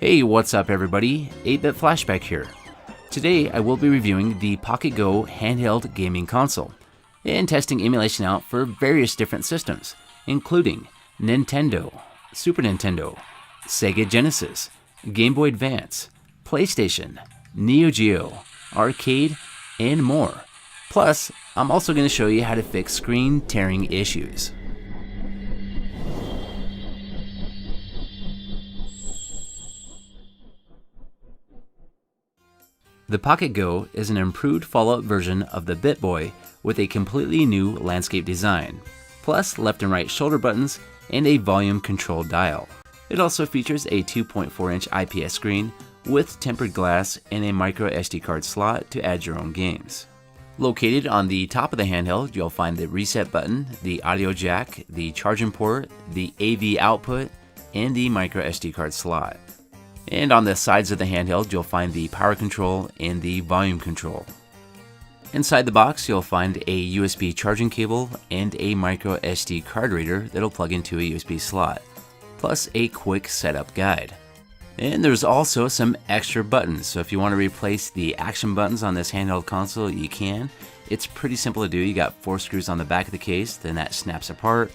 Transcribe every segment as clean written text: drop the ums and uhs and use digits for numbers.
Hey, what's up everybody? 8-Bit Flashback here. Today I will be reviewing the Pocket Go handheld gaming console and testing emulation out for various different systems, including Nintendo, Super Nintendo, Sega Genesis, Game Boy Advance, PlayStation, Neo Geo, arcade, and more. Plus, I'm also going to show you how to fix screen tearing issues. The Pocket Go is an improved follow-up version of the BitBoy with a completely new landscape design, plus left and right shoulder buttons and a volume control dial. It also features a 2.4-inch IPS screen with tempered glass and a micro SD card slot to add your own games. Located on the top of the handheld, you'll find the reset button, the audio jack, the charging port, the AV output, and the micro SD card slot. And on the sides of the handheld, you'll find the power control and the volume control. Inside the box, you'll find a USB charging cable and a micro SD card reader that'll plug into a USB slot, plus a quick setup guide. And there's also some extra buttons, so if you want to replace the action buttons on this handheld console, you can. It's pretty simple to do. You got 4 screws on the back of the case, then that snaps apart.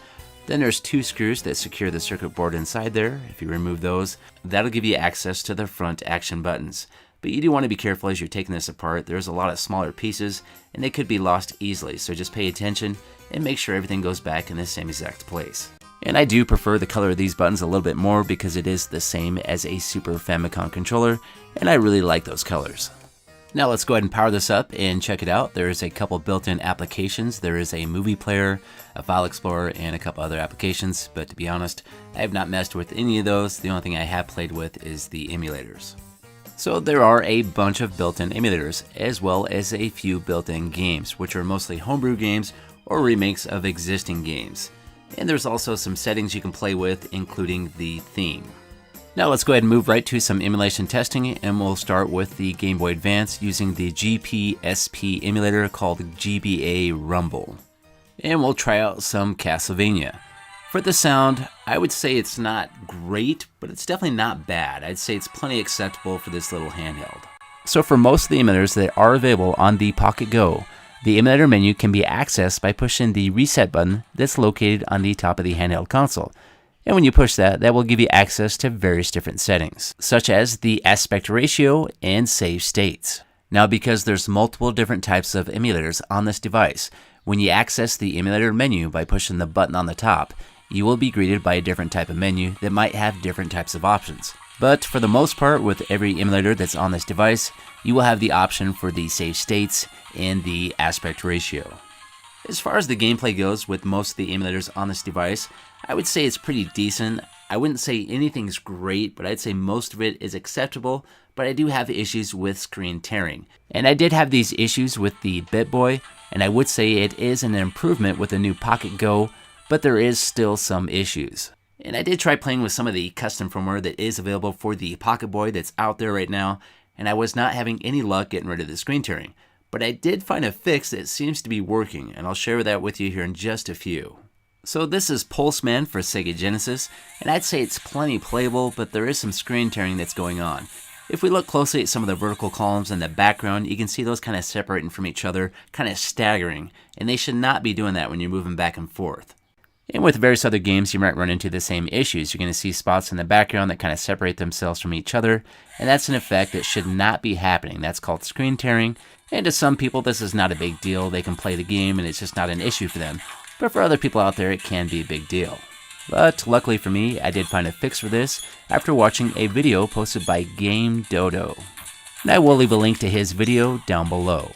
Then there's 2 screws that secure the circuit board inside there. If you remove those, that'll give you access to the front action buttons. But you do want to be careful as you're taking this apart. There's a lot of smaller pieces and they could be lost easily, so just pay attention and make sure everything goes back in the same exact place. And I do prefer the color of these buttons a little bit more because it is the same as a Super Famicom controller, and I really like those colors. Now let's go ahead and power this up and check it out. There is a couple built-in applications. There is a movie player, a file explorer, and a couple other applications, but to be honest, I have not messed with any of those. The only thing I have played with is the emulators. So there are a bunch of built-in emulators, as well as a few built-in games, which are mostly homebrew games or remakes of existing games. And there's also some settings you can play with, including the theme. Now let's go ahead and move right to some emulation testing, and we'll start with the Game Boy Advance using the GPSP emulator called GBA Rumble. And we'll try out some Castlevania. For the sound, I would say it's not great, but it's definitely not bad. I'd say it's plenty acceptable for this little handheld. So for most of the emulators that are available on the Pocket Go, the emulator menu can be accessed by pushing the reset button that's located on the top of the handheld console. And when you push that, that will give you access to various different settings, such as the aspect ratio and save states. Now, because there's multiple different types of emulators on this device, when you access the emulator menu by pushing the button on the top, you will be greeted by a different type of menu that might have different types of options. But for the most part, with every emulator that's on this device, you will have the option for the save states and the aspect ratio. As far as the gameplay goes with most of the emulators on this device, I would say it's pretty decent. I wouldn't say anything's great, but I'd say most of it is acceptable, but I do have issues with screen tearing. And I did have these issues with the BitBoy, and I would say it is an improvement with the new Pocket Go, but there is still some issues. And I did try playing with some of the custom firmware that is available for the Pocket Boy that's out there right now, and I was not having any luck getting rid of the screen tearing. But I did find a fix that seems to be working, and I'll share that with you here in just a few. So this is Pulseman for Sega Genesis, and I'd say it's plenty playable, but there is some screen tearing that's going on. If we look closely at some of the vertical columns in the background, you can see those kind of separating from each other, kind of staggering, and they should not be doing that when you're moving back and forth. And with various other games, you might run into the same issues. You're going to see spots in the background that kind of separate themselves from each other, and that's an effect that should not be happening. That's called screen tearing, and to some people this is not a big deal. They can play the game and it's just not an issue for them. But for other people out there, it can be a big deal. But luckily for me, I did find a fix for this after watching a video posted by Game Dodo. And I will leave a link to his video down below.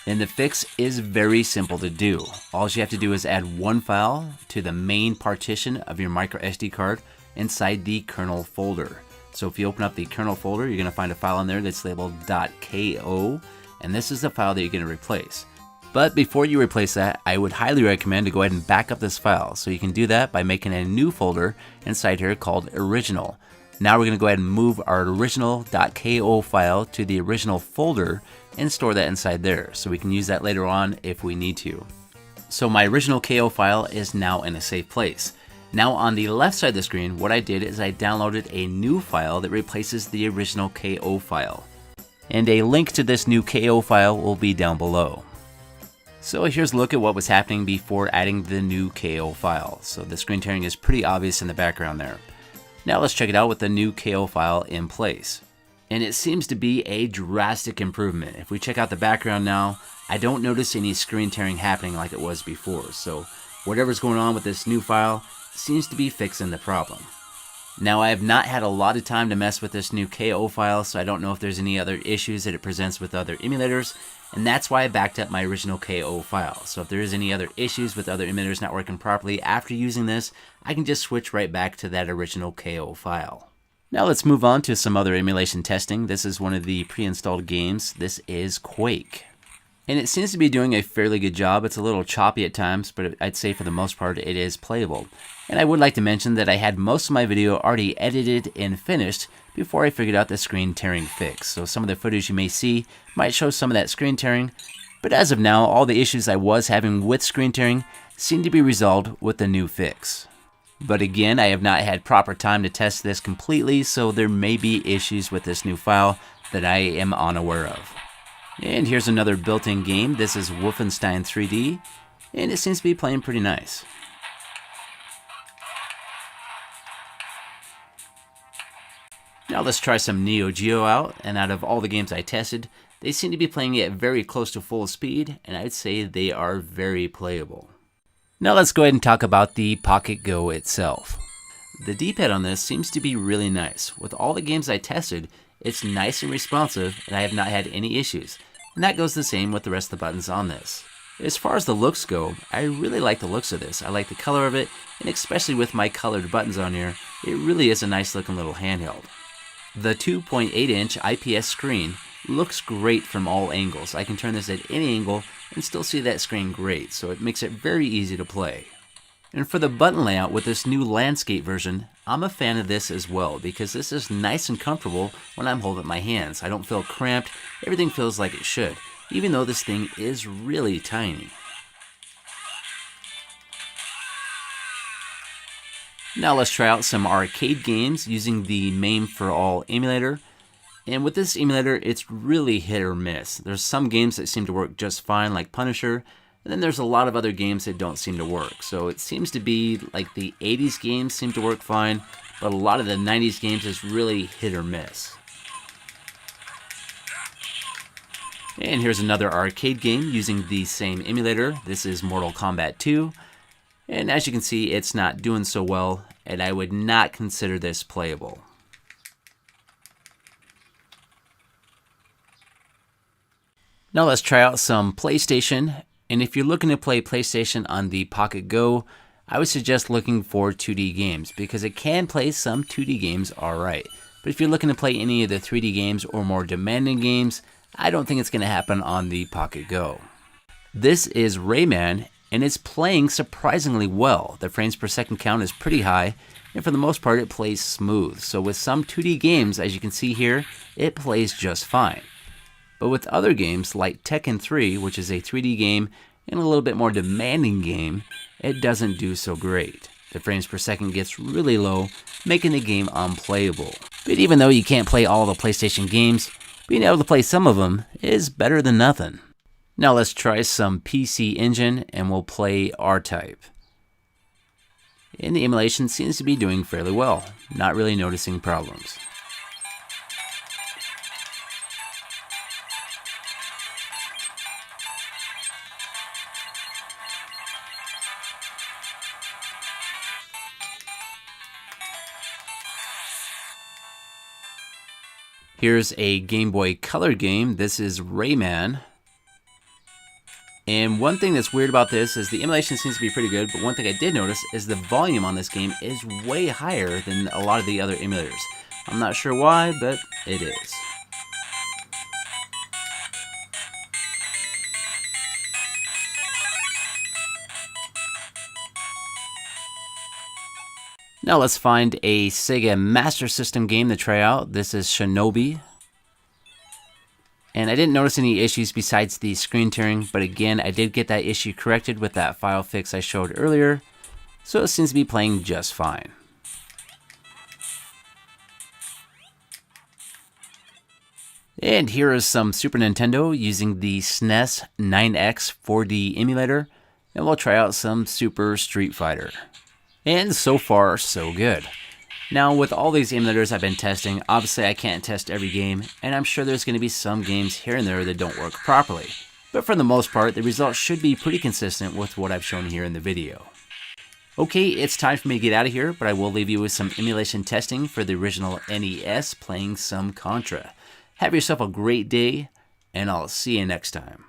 And the fix is very simple to do. All you have to do is add one file to the main partition of your micro SD card inside the kernel folder. So if you open up the kernel folder, you're going to find a file in there that's labeled .ko, and this is the file that you're going to replace. But before you replace that, I would highly recommend to go ahead and back up this file. So you can do that by making a new folder inside here called original. Now we're going to go ahead and move our original.ko file to the original folder and store that inside there, so we can use that later on if we need to. So my original KO file is now in a safe place. Now on the left side of the screen, what I did is I downloaded a new file that replaces the original KO file. And a link to this new KO file will be down below. So here's a look at what was happening before adding the new KO file. So the screen tearing is pretty obvious in the background there. Now let's check it out with the new KO file in place. And it seems to be a drastic improvement. If we check out the background now, I don't notice any screen tearing happening like it was before. So whatever's going on with this new file seems to be fixing the problem. Now I have not had a lot of time to mess with this new KO file, so I don't know if there's any other issues that it presents with other emulators, and that's why I backed up my original KO file. So if there is any other issues with other emulators not working properly after using this, I can just switch right back to that original KO file. Now let's move on to some other emulation testing. This is one of the pre-installed games. This is Quake. And it seems to be doing a fairly good job. It's a little choppy at times, but I'd say for the most part it is playable. And I would like to mention that I had most of my video already edited and finished before I figured out the screen tearing fix. So some of the footage you may see might show some of that screen tearing, but as of now, all the issues I was having with screen tearing seem to be resolved with the new fix. But again, I have not had proper time to test this completely, so there may be issues with this new file that I am unaware of. And here's another built-in game. This is Wolfenstein 3D, and it seems to be playing pretty nice. Now let's try some Neo Geo out, and out of all the games I tested, they seem to be playing it very close to full speed, and I'd say they are very playable. Now let's go ahead and talk about the Pocket Go itself. The D-pad on this seems to be really nice. With all the games I tested, it's nice and responsive, and I have not had any issues. And that goes the same with the rest of the buttons on this. As far as the looks go, I really like the looks of this. I like the color of it, and especially with my colored buttons on here, it really is a nice looking little handheld. The 2.8-inch IPS screen looks great from all angles. I can turn this at any angle and still see that screen great, so it makes it very easy to play. And for the button layout with this new landscape version, I'm a fan of this as well because this is nice and comfortable when I'm holding my hands. I don't feel cramped, everything feels like it should, even though this thing is really tiny. Now let's try out some arcade games using the MAME for All emulator. And with this emulator, it's really hit or miss. There's some games that seem to work just fine, like Punisher, and then there's a lot of other games that don't seem to work. So it seems to be like the 80s games seem to work fine, but a lot of the 90s games is really hit or miss. And here's another arcade game using the same emulator. This is Mortal Kombat 2. And as you can see, it's not doing so well, and I would not consider this playable. Now let's try out some PlayStation. And if you're looking to play PlayStation on the Pocket Go, I would suggest looking for 2D games because it can play some 2D games alright. But if you're looking to play any of the 3D games or more demanding games, I don't think it's going to happen on the Pocket Go. This is Rayman, and it's playing surprisingly well. The frames per second count is pretty high, and for the most part it plays smooth. So with some 2D games, as you can see here, it plays just fine. But with other games like Tekken 3, which is a 3D game and a little bit more demanding game, it doesn't do so great. The frames per second gets really low, making the game unplayable. But even though you can't play all the PlayStation games, being able to play some of them is better than nothing. Now let's try some PC Engine and we'll play R-Type. And the emulation seems to be doing fairly well, not really noticing problems. Here's a Game Boy Color game. This is Rayman. And one thing that's weird about this is the emulation seems to be pretty good, but one thing I did notice is the volume on this game is way higher than a lot of the other emulators. I'm not sure why, but it is. Now let's find a Sega Master System game to try out. This is Shinobi. And I didn't notice any issues besides the screen tearing, but again, I did get that issue corrected with that file fix I showed earlier. so it seems to be playing just fine. And here is some Super Nintendo using the SNES 9X 4D emulator, and we'll try out some Super Street Fighter. And so far, so good. Now, with all these emulators I've been testing, obviously I can't test every game, and I'm sure there's going to be some games here and there that don't work properly. But for the most part, the results should be pretty consistent with what I've shown here in the video. Okay, it's time for me to get out of here, but I will leave you with some emulation testing for the original NES playing some Contra. Have yourself a great day, and I'll see you next time.